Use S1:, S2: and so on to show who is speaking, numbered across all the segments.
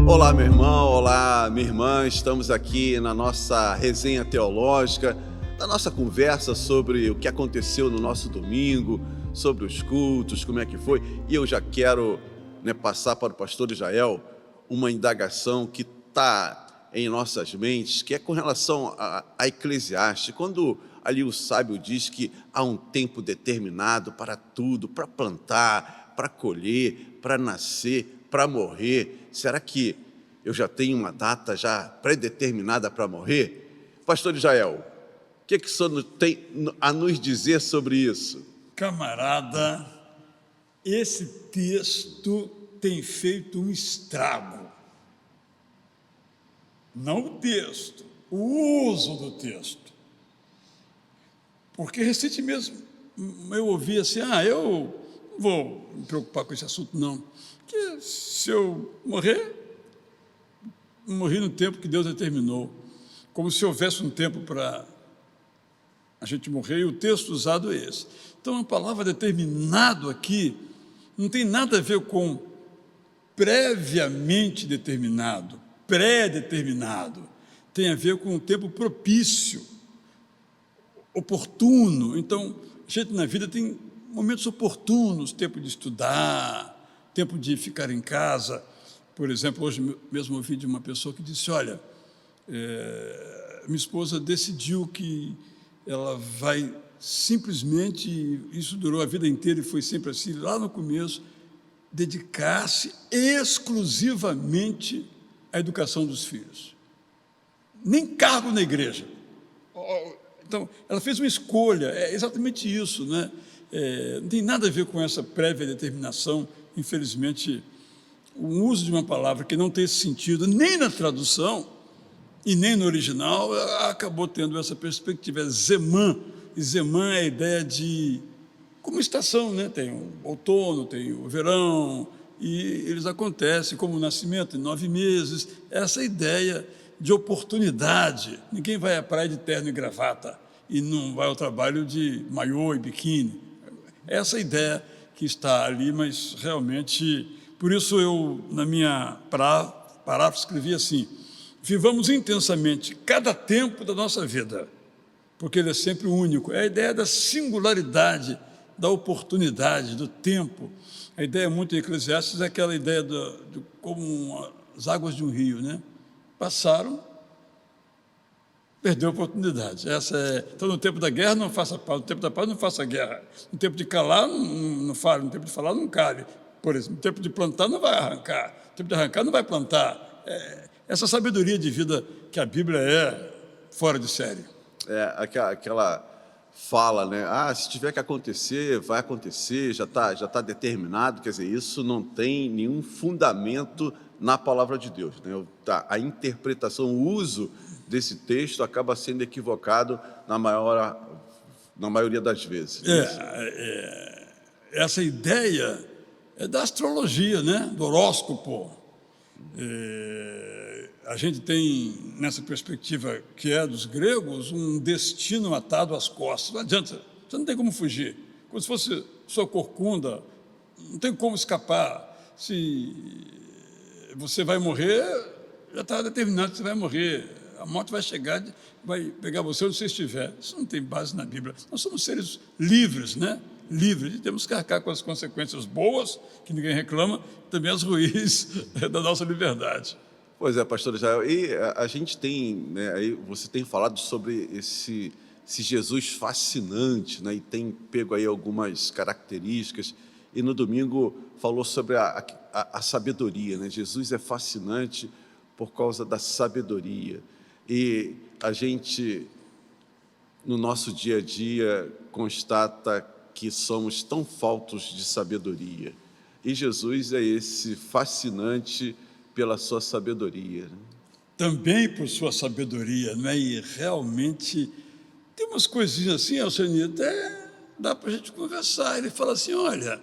S1: Olá, meu irmão, olá, minha irmã. Estamos aqui na nossa resenha teológica, na nossa conversa sobre o que aconteceu no nosso domingo, sobre os cultos, como é que foi. E eu já quero passar para o pastor Israel uma indagação que está em nossas mentes, que é com relação a Eclesiastes. Quando ali o sábio diz que há um tempo determinado para tudo, para plantar, para colher, para nascer, para morrer. Será que eu já tenho uma data já predeterminada para morrer? Pastor Israel, o que o senhor tem a nos dizer sobre isso?
S2: Camarada, esse texto tem feito um estrago. Não o texto, o uso do texto. Porque recentemente eu ouvi assim, eu não vou me preocupar com esse assunto não, porque se eu morrer, morri no tempo que Deus determinou, como se houvesse um tempo para a gente morrer, e o texto usado é esse. Então a palavra determinado aqui não tem nada a ver com previamente determinado, pré-determinado, tem a ver com o tempo propício, oportuno. Então, a gente na vida tem momentos oportunos, tempo de estudar, tempo de ficar em casa. Por exemplo, hoje mesmo ouvi de uma pessoa que disse, olha, minha esposa decidiu que ela vai simplesmente, isso durou a vida inteira e foi sempre assim, lá no começo, dedicar-se exclusivamente à educação dos filhos. Nem cargo na igreja. Então, ela fez uma escolha, é exatamente isso, né? Não tem nada a ver com essa prévia determinação. Infelizmente, o uso de uma palavra que não tem esse sentido, nem na tradução e nem no original, acabou tendo essa perspectiva. É Zemã, e Zemã é a ideia de como estação, né? Tem o outono, tem o verão, e eles acontecem como o nascimento em 9 meses, essa ideia de oportunidade. Ninguém vai à praia de terno e gravata e não vai ao trabalho de maiô e biquíni. Essa ideia que está ali, mas realmente, por isso eu, na minha parágrafo, escrevi assim, vivamos intensamente cada tempo da nossa vida, porque ele é sempre único. É a ideia da singularidade, da oportunidade, do tempo. A ideia muito em Eclesiastes é aquela ideia de como as águas de um rio, né? Passaram, perdeu a oportunidade. Então, no tempo da guerra, não faça paz. No tempo da paz, não faça guerra. No tempo de calar, não fale. No tempo de falar, não cale. Por exemplo, no tempo de plantar, não vai arrancar. No tempo de arrancar, não vai plantar. Essa sabedoria de vida que a Bíblia é fora de série.
S1: Aquela fala, né? Se tiver que acontecer, vai acontecer, já tá determinado. Quer dizer, isso não tem nenhum fundamento na palavra de Deus, né? A interpretação, o uso desse texto acaba sendo equivocado na maioria das vezes.
S2: Essa ideia é da astrologia, né? Do horóscopo. A gente tem, nessa perspectiva que é dos gregos, um destino atado às costas. Não adianta, você não tem como fugir. Como se fosse sua corcunda, não tem como escapar. Se você vai morrer, já está determinado que você vai morrer. A morte vai chegar, vai pegar você onde você estiver. Isso não tem base na Bíblia. Nós somos seres livres, né? Livres, e temos que arcar com as consequências boas, que ninguém reclama, também as ruins da nossa liberdade.
S1: Pois é, pastor Israel, e a gente tem, né, aí você tem falado sobre esse Jesus fascinante, né, e tem pego aí algumas características, e no domingo falou sobre a sabedoria, né? Jesus é fascinante por causa da sabedoria, e a gente, no nosso dia a dia, constata que somos tão faltos de sabedoria, e Jesus é esse fascinante pela sua sabedoria, né?
S2: Também por sua sabedoria, né? E realmente tem umas coisinhas assim, Alceni, até dá para a gente conversar. Ele fala assim, olha,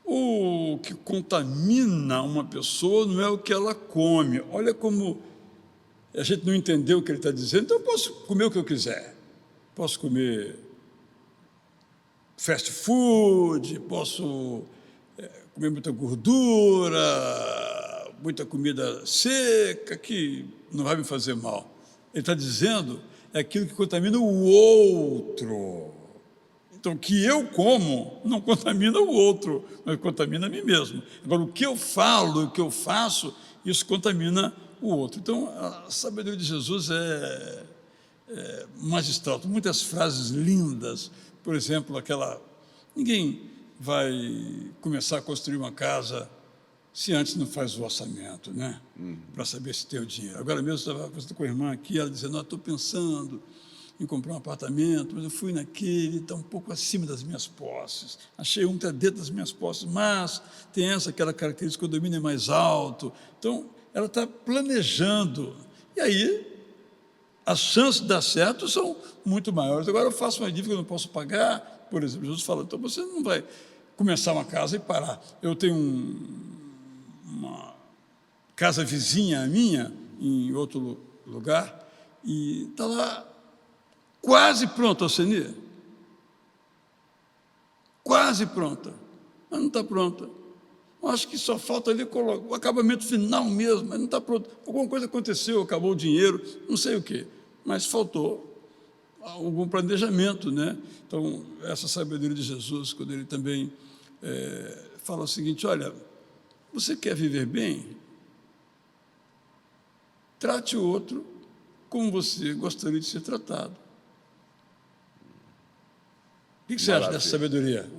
S2: o que contamina uma pessoa não é o que ela come. Olha como a gente não entendeu o que ele está dizendo, então eu posso comer o que eu quiser. Posso comer fast food, posso comer muita gordura, muita comida seca que não vai me fazer mal. Ele está dizendo é aquilo que contamina o outro. Então, o que eu como não contamina o outro, mas contamina a mim mesmo. Agora, o que eu falo, o que eu faço, isso contamina o outro. Então, a sabedoria de Jesus é magistral. Tem muitas frases lindas. Por exemplo, aquela... Ninguém vai começar a construir uma casa se antes não faz o orçamento, né? Para saber se tem o dinheiro. Agora mesmo, eu estava conversando com a irmã aqui, ela dizendo, estou pensando em comprar um apartamento, mas eu fui naquele, está um pouco acima das minhas posses. Achei um que está dentro das minhas posses, mas tem aquela característica que o condomínio é mais alto. Então, ela está planejando. E aí, as chances de dar certo são muito maiores. Agora, eu faço uma dívida que eu não posso pagar, por exemplo. Jesus fala, então você não vai começar uma casa e parar. Eu tenho uma casa vizinha minha, em outro lugar, e está lá quase pronta, Alceni. Quase pronta, mas não está pronta. Eu acho que só falta ali o acabamento final mesmo, mas não está pronto. Alguma coisa aconteceu, acabou o dinheiro, não sei o quê, mas faltou algum planejamento, né? Então, essa sabedoria de Jesus, quando ele também fala o seguinte, olha, você quer viver bem? Trate o outro como você gostaria de ser tratado. O que você acha dessa sabedoria?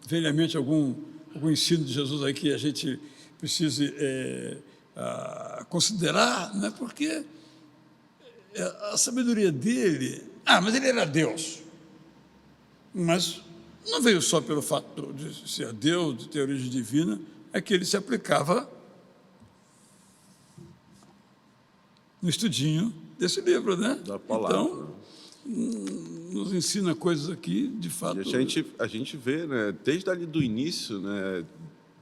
S2: Velhamente, algum ensino de Jesus aí que a gente precise considerar, né? Porque a sabedoria dele... mas ele era Deus. Mas não veio só pelo fato de ser Deus, de ter origem divina, é que ele se aplicava no estudinho desse livro, né?
S1: Da palavra.
S2: Então, nos ensina coisas aqui, de fato...
S1: E a gente vê, né, desde ali do início, né,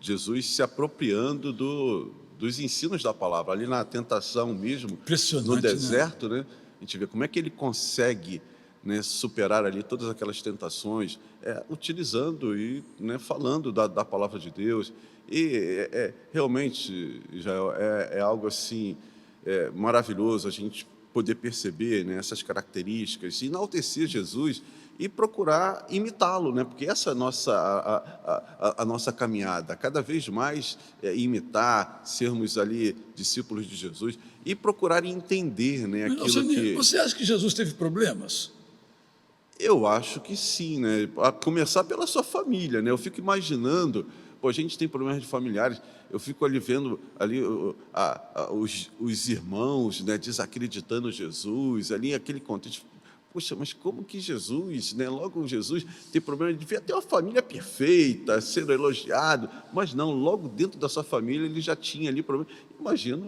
S1: Jesus se apropriando dos ensinos da palavra. Ali na tentação mesmo, no deserto, né? A gente vê como é que ele consegue, né, superar ali todas aquelas tentações, utilizando e, né, falando da palavra de Deus. E realmente, Israel, é algo assim maravilhoso a gente poder perceber, né, essas características, enaltecer Jesus e procurar imitá-lo, né? Porque essa é a nossa caminhada, cada vez mais imitar, sermos ali discípulos de Jesus e procurar entender, né, aquilo que...
S2: Você acha que Jesus teve problemas?
S1: Eu acho que sim, né? A começar pela sua família, né? Eu fico imaginando, a gente tem problemas de familiares, eu fico ali vendo ali os irmãos, né, desacreditando Jesus, ali aquele contexto. Poxa, mas como que Jesus, né, logo Jesus tem problema, de ter uma família perfeita, ser elogiado, mas não, logo dentro da sua família ele já tinha ali problema. Imagina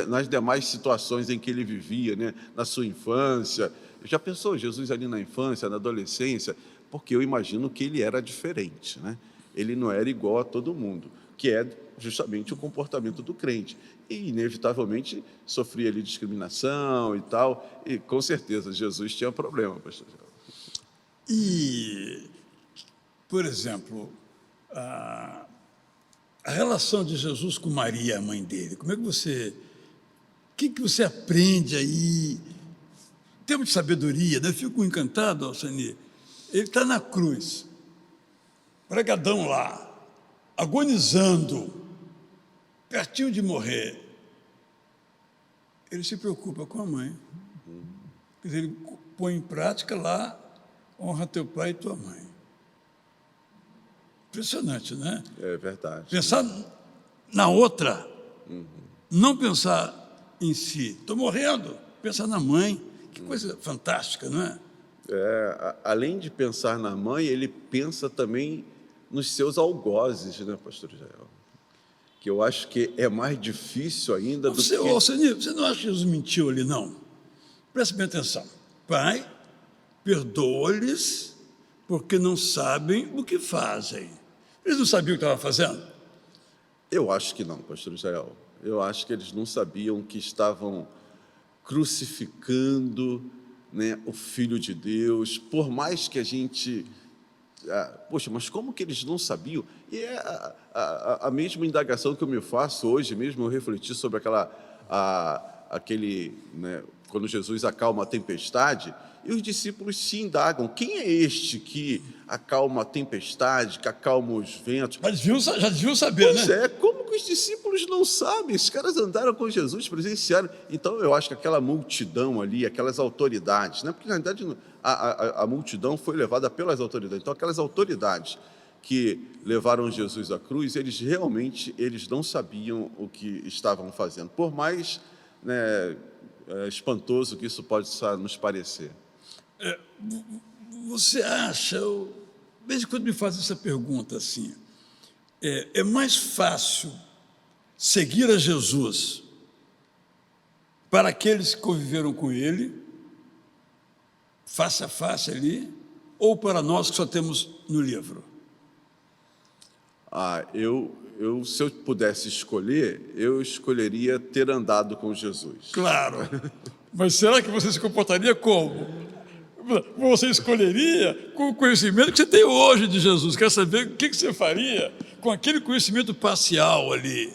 S1: nas demais situações em que ele vivia, né, na sua infância. Já pensou Jesus ali na infância, na adolescência? Porque eu imagino que ele era diferente, né? Ele não era igual a todo mundo, que é justamente o comportamento do crente. E, inevitavelmente, sofria ali discriminação e tal, e, com certeza, Jesus tinha problema, pastor.
S2: E, por exemplo, a relação de Jesus com Maria, a mãe dele, como é que você... O que você aprende aí? Temos de sabedoria, né? Eu fico encantado, Alceni. Ele está na cruz, pregadão lá, agonizando, pertinho de morrer. Ele se preocupa com a mãe. Quer dizer, ele põe em prática lá, honra teu pai e tua mãe. Impressionante, né?
S1: É verdade.
S2: Pensar na outra, não pensar em si. Estou morrendo, pensar na mãe. Que coisa fantástica, não é?
S1: Além de pensar na mãe, ele pensa também nos seus algozes, né, pastor Israel? Que eu acho que é mais difícil ainda do que...
S2: Você não acha que Jesus mentiu ali, não? Preste bem atenção. Pai, perdoa-lhes, porque não sabem o que fazem. Eles não sabiam o que estavam fazendo?
S1: Eu acho que não, pastor Israel. Eu acho que eles não sabiam que estavam crucificando, né, o Filho de Deus. Por mais que a gente poxa, mas como que eles não sabiam? E é a mesma indagação que eu me faço hoje mesmo, eu refleti sobre aquele, né, quando Jesus acalma a tempestade, e os discípulos se indagam, quem é este que acalma a tempestade, que acalma os ventos?
S2: Já deviam saber,
S1: Pois
S2: né?
S1: como que os discípulos não sabem? Esses caras andaram com Jesus, presenciaram. Então, eu acho que aquela multidão ali, aquelas autoridades, né? Porque, na verdade, a multidão foi levada pelas autoridades. Então, aquelas autoridades que levaram Jesus à cruz, eles realmente não sabiam o que estavam fazendo. Por mais, né, espantoso que isso pode nos parecer.
S2: Você acha, de vez em quando me faz essa pergunta assim, é mais fácil seguir a Jesus para aqueles que conviveram com ele, face a face ali, ou para nós que só temos no livro?
S1: Se eu pudesse escolher, eu escolheria ter andado com Jesus.
S2: Claro, mas será que você se comportaria como? Você escolheria com o conhecimento que você tem hoje de Jesus. Quer saber o que você faria com aquele conhecimento parcial ali?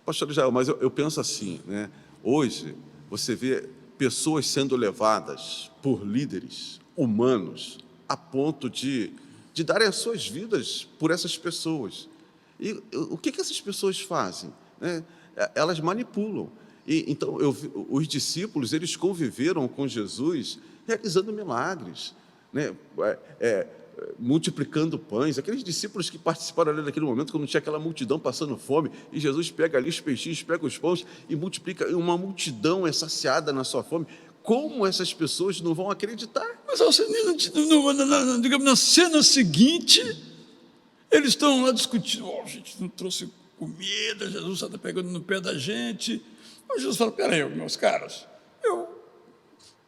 S1: Pastor Israel, mas eu penso assim, né? Hoje, você vê pessoas sendo levadas por líderes humanos a ponto de darem as suas vidas por essas pessoas. E o que essas pessoas fazem, né? Elas manipulam. Então, os discípulos, eles conviveram com Jesus realizando milagres, né? Multiplicando pães, aqueles discípulos que participaram ali naquele momento, quando tinha aquela multidão passando fome, e Jesus pega ali os peixinhos, pega os pães e multiplica, e uma multidão é saciada na sua fome. Como essas pessoas não vão acreditar?
S2: Mas digamos, na cena seguinte, eles estão lá discutindo, a gente não trouxe comida, Jesus está pegando no pé da gente. Aí Jesus fala, peraí, meus caros, eu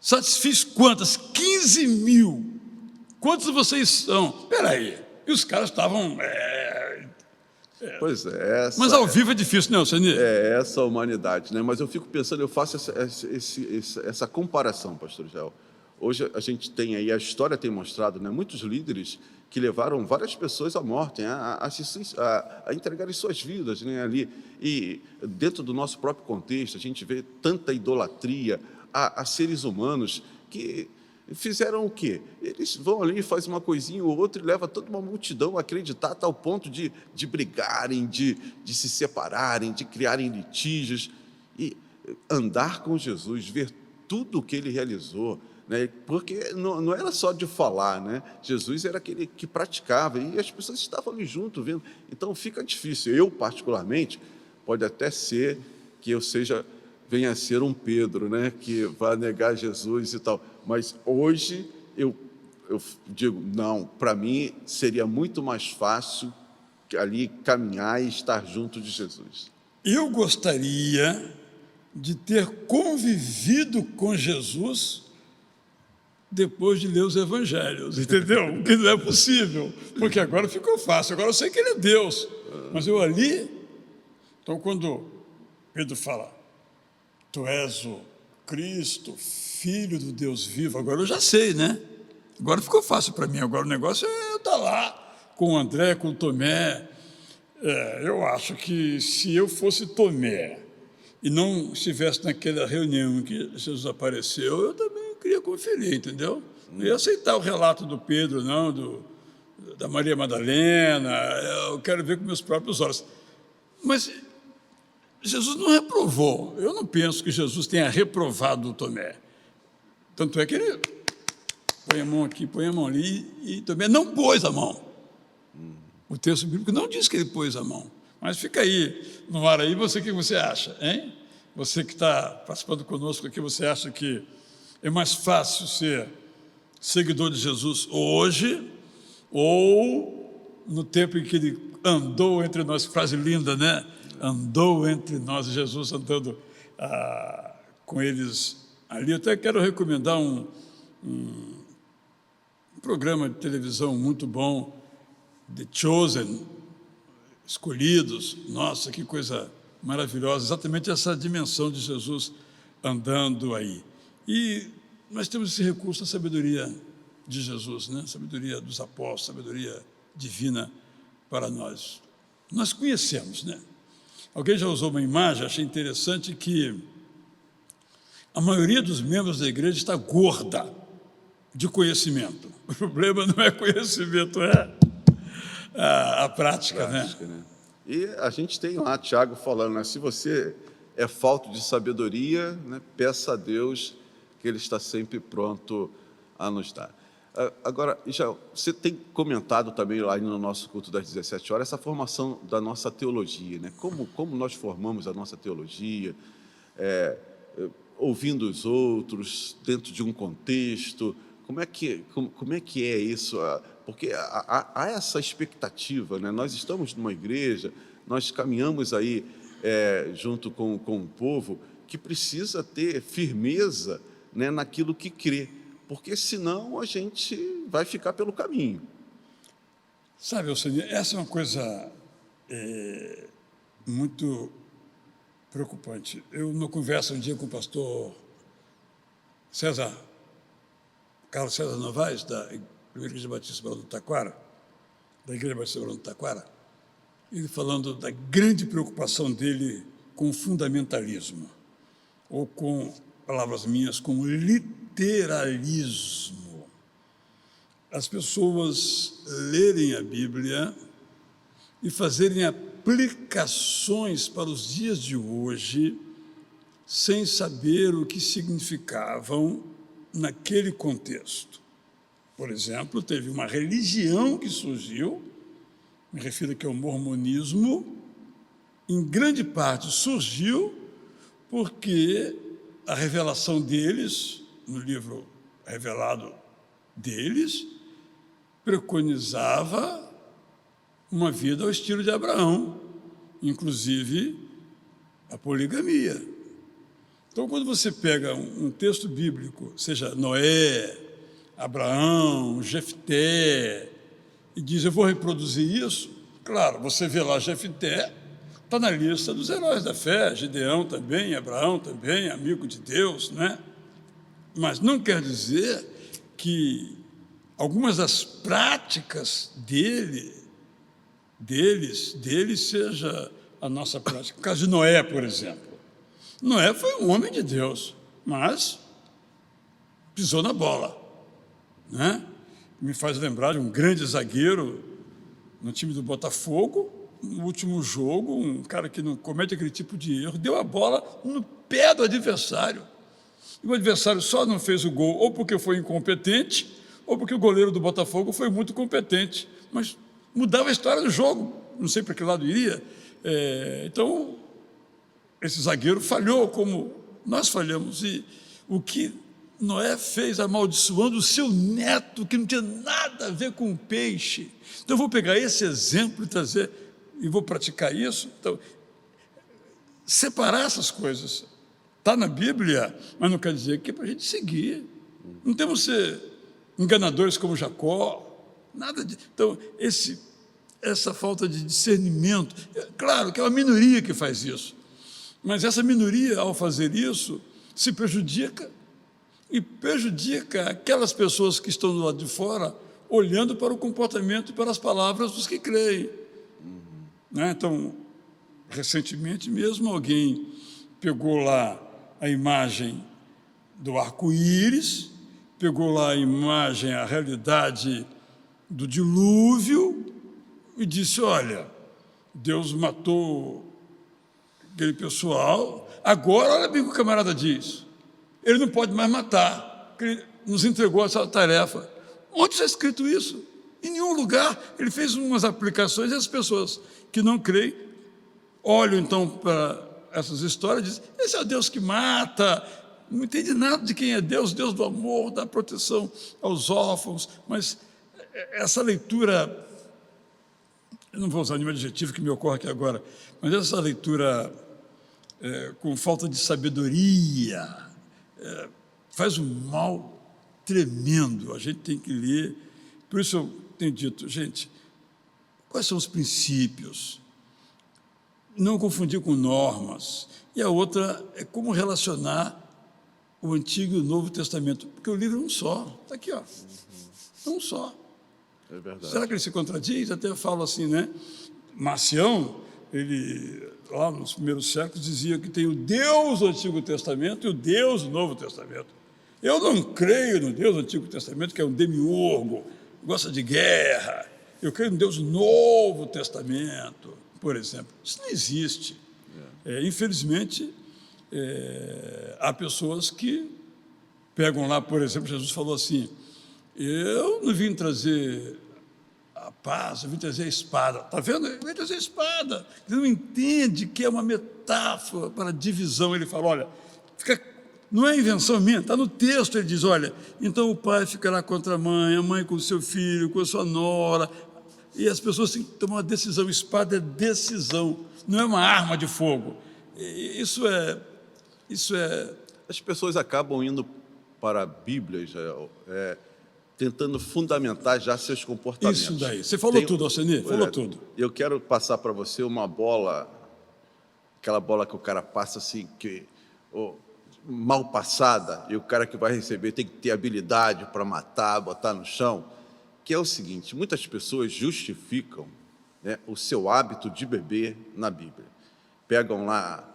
S2: satisfiz quantas? 15 mil. Quantos vocês são? Peraí. E os caras estavam...
S1: Pois é.
S2: Mas ao vivo é difícil, né, Alcenir?
S1: É essa humanidade, né? Mas eu fico pensando, eu faço essa comparação, pastor Israel. Hoje a gente tem aí, a história tem mostrado, né, muitos líderes que levaram várias pessoas à morte, a entregarem suas vidas, né, ali. E dentro do nosso próprio contexto, a gente vê tanta idolatria a seres humanos que fizeram o quê? Eles vão ali, fazem uma coisinha ou outra e leva toda uma multidão a acreditar a tal ponto de brigarem, de se separarem, de criarem litígios. E andar com Jesus, ver tudo o que ele realizou, né? Porque não era só de falar, né? Jesus era aquele que praticava e as pessoas estavam ali junto vendo. Então fica difícil. Eu, particularmente, pode até ser que eu venha a ser um Pedro, né? Que vai negar Jesus e tal. Mas hoje eu digo, não, para mim seria muito mais fácil ali caminhar e estar junto de Jesus.
S2: Eu gostaria de ter convivido com Jesus depois de ler os evangelhos, entendeu? O que não é possível, porque agora ficou fácil, agora eu sei que ele é Deus, mas eu ali... Então, quando Pedro fala, tu és o Cristo, Filho do Deus vivo, agora eu já sei, né? Agora ficou fácil para mim, agora o negócio é eu estar lá com o André, com o Tomé. Eu acho que se eu fosse Tomé e não estivesse naquela reunião em que Jesus apareceu, eu também queria conferir, entendeu? Não ia aceitar o relato do Pedro, não, da Maria Madalena, eu quero ver com meus próprios olhos. Mas Jesus não reprovou, eu não penso que Jesus tenha reprovado o Tomé. Tanto é que ele põe a mão aqui, põe a mão ali, e Tomé não pôs a mão. O texto bíblico não diz que ele pôs a mão, mas fica aí no ar aí, o que você acha, hein? Você que está participando conosco aqui, você acha que é mais fácil ser seguidor de Jesus hoje ou no tempo em que ele andou entre nós? Frase linda, né? Andou entre nós, Jesus andando com eles ali. Eu até quero recomendar um programa de televisão muito bom, The Chosen, Escolhidos. Nossa, que coisa maravilhosa, exatamente essa dimensão de Jesus andando aí. E nós temos esse recurso da sabedoria de Jesus, né? Sabedoria dos apóstolos, sabedoria divina para nós. Nós conhecemos, né? Alguém já usou uma imagem, achei interessante, que a maioria dos membros da igreja está gorda de conhecimento. O problema não é conhecimento, é a prática, né?
S1: E a gente tem lá Tiago falando, né? Se você é falto de sabedoria, né, peça a Deus, que Ele está sempre pronto a nos dar. Agora, já, você tem comentado também lá no nosso culto das 17 horas, essa formação da nossa teologia, né? Como nós formamos a nossa teologia, ouvindo os outros, dentro de um contexto, como é que é isso? Porque há essa expectativa, né? Nós estamos numa igreja, nós caminhamos aí junto com o povo, que precisa ter firmeza, né, naquilo que crê, porque senão a gente vai ficar pelo caminho.
S2: Sabe, Alcine, essa é uma coisa muito preocupante. Eu, numa conversa um dia com o pastor Carlos César Novaes, da Igreja Batista Barão do Taquara, ele falando da grande preocupação dele com o fundamentalismo, ou com, palavras minhas, com o literalismo. As pessoas lerem a Bíblia e fazerem aplicações para os dias de hoje sem saber o que significavam naquele contexto. Por exemplo, teve uma religião que surgiu, me refiro aqui ao mormonismo, em grande parte surgiu porque a revelação deles, no livro revelado deles, preconizava uma vida ao estilo de Abraão, inclusive a poligamia. Então, quando você pega um texto bíblico, seja Noé, Abraão, Jefté, e diz, eu vou reproduzir isso, claro, você vê lá Jefté, está na lista dos heróis da fé, Gideão também, Abraão também, amigo de Deus, né? Mas não quer dizer que algumas das práticas deles seja a nossa prática. O caso de Noé, por exemplo. Noé foi um homem de Deus, mas pisou na bola, né? Me faz lembrar de um grande zagueiro no time do Botafogo, no último jogo, um cara que não comete aquele tipo de erro, deu a bola no pé do adversário. E o adversário só não fez o gol ou porque foi incompetente, ou porque o goleiro do Botafogo foi muito competente. Mas mudava a história do jogo, não sei para que lado iria. Então, esse zagueiro falhou como nós falhamos. E o que Noé fez amaldiçoando o seu neto, que não tinha nada a ver com o peixe. Então, eu vou pegar esse exemplo e trazer, e vou praticar isso. Então, separar essas coisas. Está na Bíblia, mas não quer dizer que é para a gente seguir. Não temos que ser enganadores como Jacó, nada de... Então, essa falta de discernimento, claro que é uma minoria que faz isso, mas essa minoria, ao fazer isso, se prejudica, e prejudica aquelas pessoas que estão do lado de fora, olhando para o comportamento e para as palavras dos que creem. Né? Então, recentemente mesmo, alguém pegou lá a imagem do arco-íris, pegou lá a imagem, a realidade do dilúvio e disse, olha, Deus matou aquele pessoal, agora, olha bem o que o camarada diz, ele não pode mais matar, porque ele nos entregou essa tarefa. Onde está escrito isso? Em nenhum lugar. Ele fez umas aplicações e as pessoas que não creem olham então para essas histórias e dizem, esse é o Deus que mata, não entende nada de quem é Deus, Deus do amor, da proteção aos órfãos, mas essa leitura, eu não vou usar nenhum adjetivo que me ocorre aqui agora, mas essa leitura com falta de sabedoria faz um mal tremendo, a gente tem que ler, por isso eu tenho dito, gente, quais são os princípios? Não confundir com normas, e a outra é como relacionar o Antigo e o Novo Testamento, porque o livro é um só, está aqui, ó. Um só.
S1: É verdade.
S2: Será que ele se contradiz? Até falo assim, né? Marcião, ele, lá nos primeiros séculos, dizia que tem o Deus do Antigo Testamento e o Deus do Novo Testamento. Eu não creio no Deus do Antigo Testamento, que é um demiurgo, gosta de guerra. Eu creio no Deus do Novo Testamento, por exemplo. Isso não existe. Infelizmente, há pessoas que pegam lá, por exemplo, Jesus falou assim, eu não vim trazer a paz, eu vim trazer a espada. Está vendo? Ele vem trazer a espada. Ele não entende que é uma metáfora para a divisão. Ele fala, olha, não é invenção minha, está no texto. Ele diz, olha, então o pai ficará contra a mãe com o seu filho, com a sua nora, e as pessoas têm que tomar uma decisão. Espada é decisão, não é uma arma de fogo. Isso é...
S1: As pessoas acabam indo para a Bíblia, tentando fundamentar já seus comportamentos.
S2: Isso daí. Você falou tudo, Alcenir, falou tudo.
S1: Eu quero passar para você uma bola, aquela bola que o cara passa assim, mal passada, e o cara que vai receber tem que ter habilidade para matar, botar no chão, que é o seguinte, muitas pessoas justificam, né, o seu hábito de beber na Bíblia. Pegam lá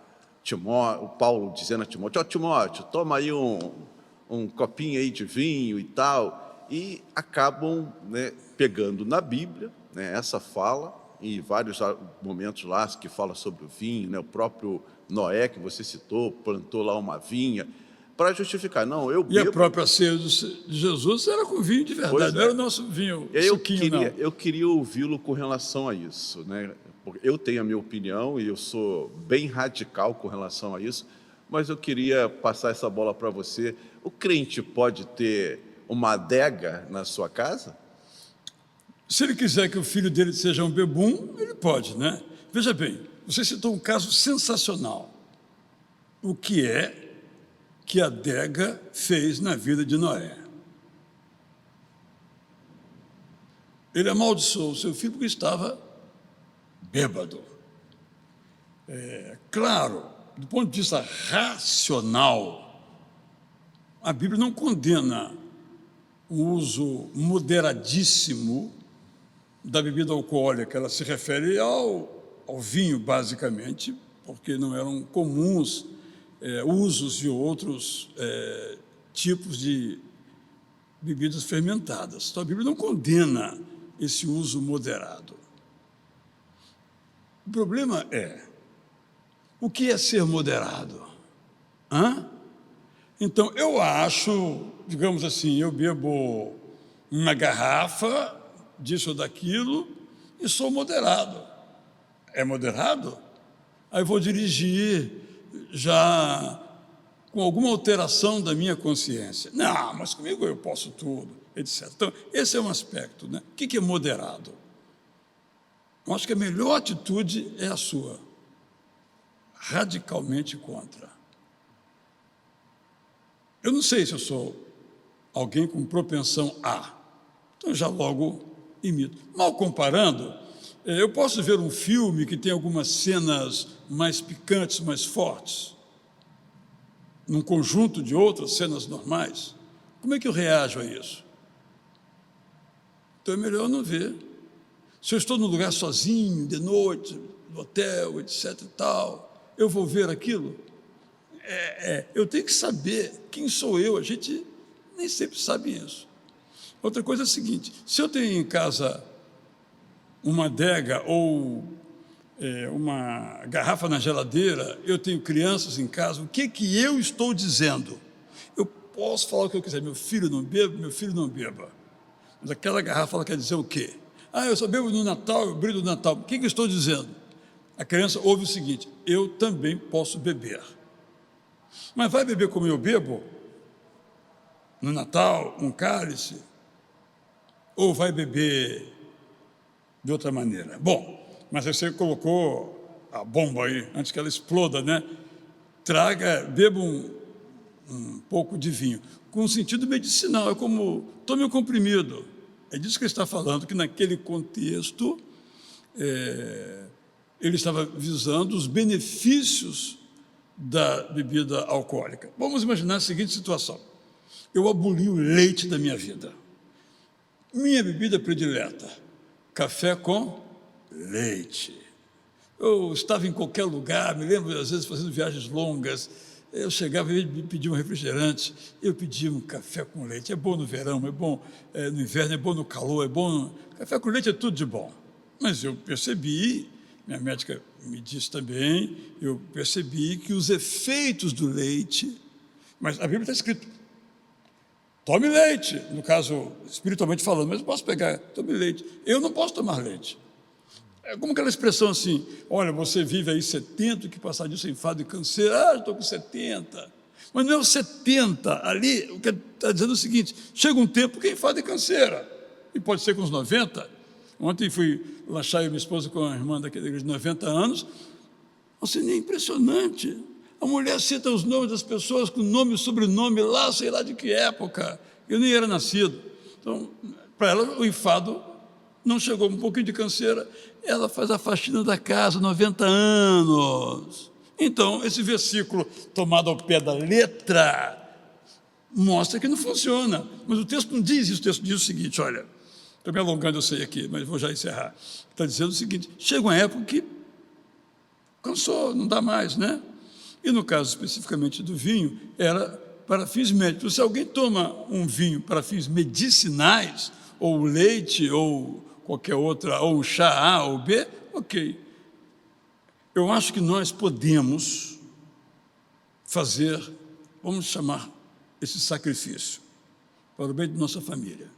S1: o Paulo dizendo a Timóteo, Timóteo, toma aí um copinho aí de vinho e tal, e acabam, né, pegando na Bíblia, né, essa fala, e vários momentos lá que fala sobre o vinho, né, o próprio Noé, que você citou, plantou lá uma vinha, para justificar, não, eu bebo...
S2: E a própria ceia de Jesus era com vinho de verdade, não era o nosso vinho suquinho, não.
S1: Eu queria ouvi-lo com relação a isso, né? Porque eu tenho a minha opinião e eu sou bem radical com relação a isso, mas eu queria passar essa bola para você. O crente pode ter uma adega na sua casa?
S2: Se ele quiser que o filho dele seja um bebum, ele pode, né? Veja bem, você citou um caso sensacional. O que é que a adega fez na vida de Noé? Ele amaldiçoou o seu filho porque estava bêbado. Claro, do ponto de vista racional, a Bíblia não condena o uso moderadíssimo da bebida alcoólica. Ela se refere ao vinho, basicamente, porque não eram comuns usos de outros tipos de bebidas fermentadas. Então, a Bíblia não condena esse uso moderado. O problema o que é ser moderado? Então, eu acho, digamos assim, eu bebo uma garrafa disso ou daquilo e sou moderado. É moderado? Aí eu vou dirigir já com alguma alteração da minha consciência. Não, mas comigo eu posso tudo, etc. Então, esse é um aspecto, né? O que é moderado? Eu acho que a melhor atitude é a sua. Radicalmente contra. Eu não sei se eu sou alguém com propensão a. Então, já logo imito. Mal comparando, eu posso ver um filme que tem algumas cenas mais picantes, mais fortes, num conjunto de outras cenas normais. Como é que eu reajo a isso? Então, é melhor não ver. Se eu estou num lugar sozinho, de noite, no hotel, etc. e tal, eu vou ver aquilo? Eu tenho que saber quem sou eu. A gente nem sempre sabe isso. Outra coisa é a seguinte, se eu tenho em casa uma adega ou uma garrafa na geladeira, eu tenho crianças em casa, o que eu estou dizendo? Eu posso falar o que eu quiser, meu filho não beba. Mas aquela garrafa, ela quer dizer o quê? Eu só bebo no Natal, eu brilho no Natal. O que eu estou dizendo? A criança ouve o seguinte, eu também posso beber. Mas vai beber como eu bebo? No Natal, um cálice? Ou vai beber de outra maneira? Bom, mas você colocou a bomba aí, antes que ela exploda, né? Beba um pouco de vinho, com sentido medicinal, é como tome um comprimido. É disso que ele está falando, que naquele contexto ele estava visando os benefícios da bebida alcoólica. Vamos imaginar a seguinte situação. Eu aboli o leite da minha vida. Minha bebida predileta, café com leite. Eu estava em qualquer lugar, me lembro, às vezes, fazendo viagens longas, eu chegava e pedia um refrigerante, eu pedia um café com leite. É bom no verão, é bom no inverno, é bom no calor, é bom... Café com leite é tudo de bom. Mas eu percebi, minha médica me disse também, eu percebi que os efeitos do leite... Mas a Bíblia está escrito, tome leite, no caso, espiritualmente falando, mas eu posso pegar, tome leite. Eu não posso tomar leite. É como aquela expressão assim, olha, você vive aí 70, que passar disso é enfado e canseiro, eu estou com 70. Mas não é o 70, ali, o que está dizendo é o seguinte, chega um tempo que é enfado e canseira, e pode ser com os 90. Ontem fui lanchar eu e minha esposa com a irmã daquela igreja de 90 anos, assim, é impressionante. A mulher cita os nomes das pessoas com nome e sobrenome lá, sei lá de que época, eu nem era nascido. Então, para ela, o enfado não chegou, um pouquinho de canseira, ela faz a faxina da casa, 90 anos. Então, esse versículo, tomado ao pé da letra, mostra que não funciona. Mas o texto não diz isso, o texto diz o seguinte, olha, estou me alongando, eu sei aqui, mas vou já encerrar. Está dizendo o seguinte, chega uma época que cansou, não dá mais, né? E no caso especificamente do vinho, era para fins médicos. Se alguém toma um vinho para fins medicinais, ou leite, ou qualquer outra, ou um chá A ou B, ok. Eu acho que nós podemos fazer, vamos chamar esse sacrifício, para o bem de nossa família.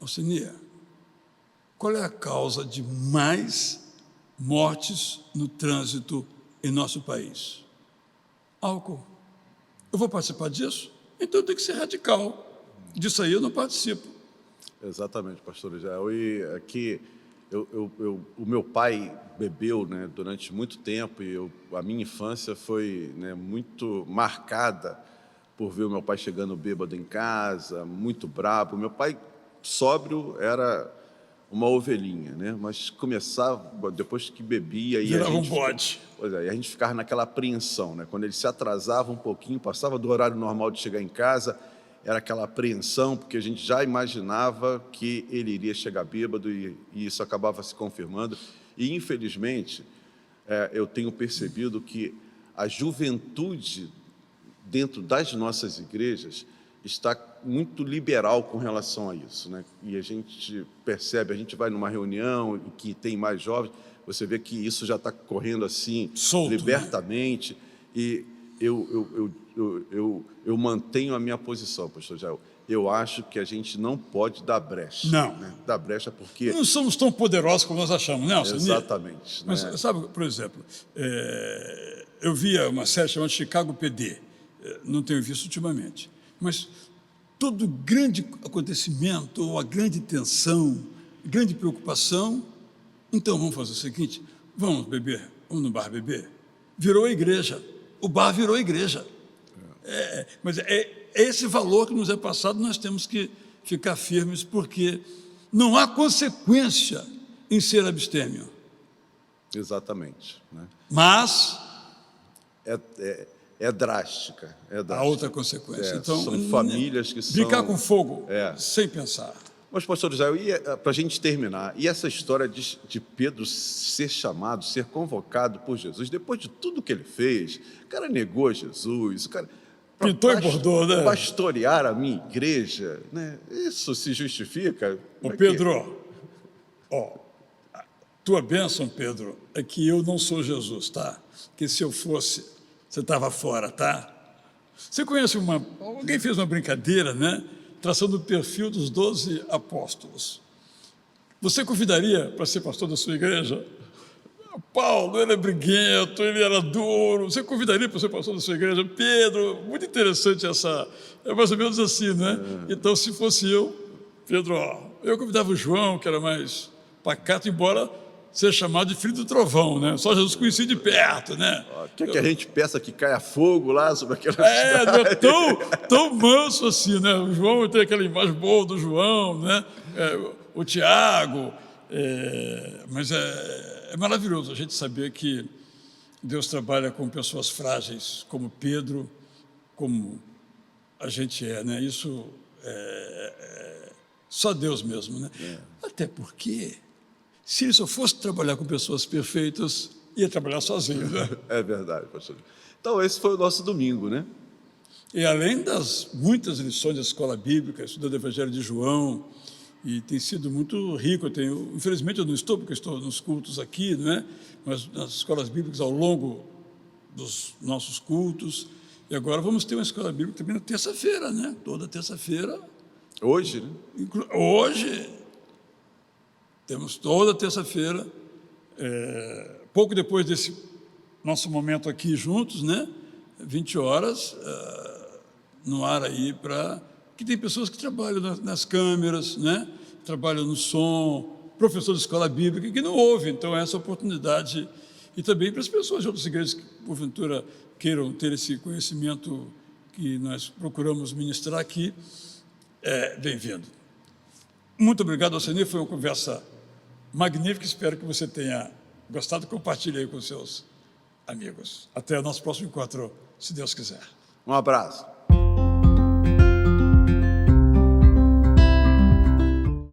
S2: Alcenia, qual é a causa de mais mortes no trânsito em nosso país? Álcool. Eu vou participar disso? Então eu tenho que ser radical. Disso aí eu não participo.
S1: Exatamente, pastor Israel. E aqui, o meu pai bebeu, né, durante muito tempo, e a minha infância foi, né, muito marcada por ver o meu pai chegando bêbado em casa, muito bravo. Meu pai, sóbrio, era uma ovelhinha, né? Mas começava, depois que bebia...
S2: Virava um bode.
S1: Pois é, e a gente ficava naquela apreensão, né? Quando ele se atrasava um pouquinho, passava do horário normal de chegar em casa, era aquela apreensão, porque a gente já imaginava que ele iria chegar bêbado e isso acabava se confirmando. E, infelizmente, eu tenho percebido que a juventude dentro das nossas igrejas está muito liberal com relação a isso, né? E a gente percebe, a gente vai numa reunião em que tem mais jovens, você vê que isso já está correndo assim,
S2: solto,
S1: libertamente, né? E eu mantenho a minha posição, pastor Jael. Eu acho que a gente não pode dar brecha.
S2: Não.
S1: Né? Dar brecha porque...
S2: Não somos tão poderosos como nós achamos, não,
S1: exatamente.
S2: Mas,
S1: né?
S2: sabe, por exemplo, eu via uma série chamada Chicago PD, não tenho visto ultimamente, mas todo grande acontecimento, ou a grande tensão, grande preocupação, então vamos fazer o seguinte, vamos beber, vamos no bar beber. Virou a igreja, o bar virou a igreja. Mas é esse valor que nos é passado, nós temos que ficar firmes, porque não há consequência em ser abstêmio.
S1: Exatamente. Né?
S2: Mas...
S1: É drástica.
S2: Há outra consequência. Então,
S1: são famílias que são...
S2: Brincar com fogo, sem pensar.
S1: Mas, pastor José, para a gente terminar, e essa história de Pedro ser chamado, ser convocado por Jesus, depois de tudo que ele fez, o cara negou Jesus, o cara...
S2: Pintou e bordou, né?
S1: Pastorear a minha igreja, né? Isso se justifica?
S2: Ô, Pedro, tua bênção, Pedro, é que eu não sou Jesus, tá? Porque se eu fosse, você estava fora, tá? Você conhece alguém fez uma brincadeira, né? Traçando o perfil dos 12 apóstolos. Você convidaria para ser pastor da sua igreja? Paulo, ele é briguento, ele era duro. Você convidaria para ser pastor da sua igreja? Pedro, muito interessante essa... É mais ou menos assim, né? Então, se fosse eu, Pedro, eu convidava o João, que era mais pacato, embora ser chamado de filho do trovão, né? Só Jesus conhecia de perto, né?
S1: Quer que a gente peça que caia fogo lá sobre aquela
S2: cidade? Não é tão manso assim, né? O João tem aquela imagem boa do João, né? O Tiago, mas é maravilhoso a gente saber que Deus trabalha com pessoas frágeis, como Pedro, como a gente é, né? Isso Só Deus mesmo, né? Até porque, se ele só fosse trabalhar com pessoas perfeitas, ia trabalhar sozinho, né?
S1: É verdade, pastor. Então, esse foi o nosso domingo, né?
S2: E além das muitas lições da escola bíblica, estudando o Evangelho de João, e tem sido muito rico. Infelizmente eu não estou, porque estou nos cultos aqui, não é? Mas nas escolas bíblicas ao longo dos nossos cultos. E agora vamos ter uma escola bíblica também na terça-feira, né? Toda terça-feira.
S1: Hoje, né?
S2: Hoje, temos toda terça-feira, pouco depois desse nosso momento aqui juntos, né? 20 horas, no ar aí, que tem pessoas que trabalham nas câmeras, né? Trabalham no som, professor de escola bíblica que não ouve, então essa oportunidade, e também para as pessoas de outras igrejas que porventura queiram ter esse conhecimento que nós procuramos ministrar aqui, bem-vindo. Muito obrigado, Alcenir, foi uma conversa magnífica, espero que você tenha gostado, compartilhe aí com seus amigos. Até o nosso próximo encontro, se Deus quiser.
S1: Um abraço.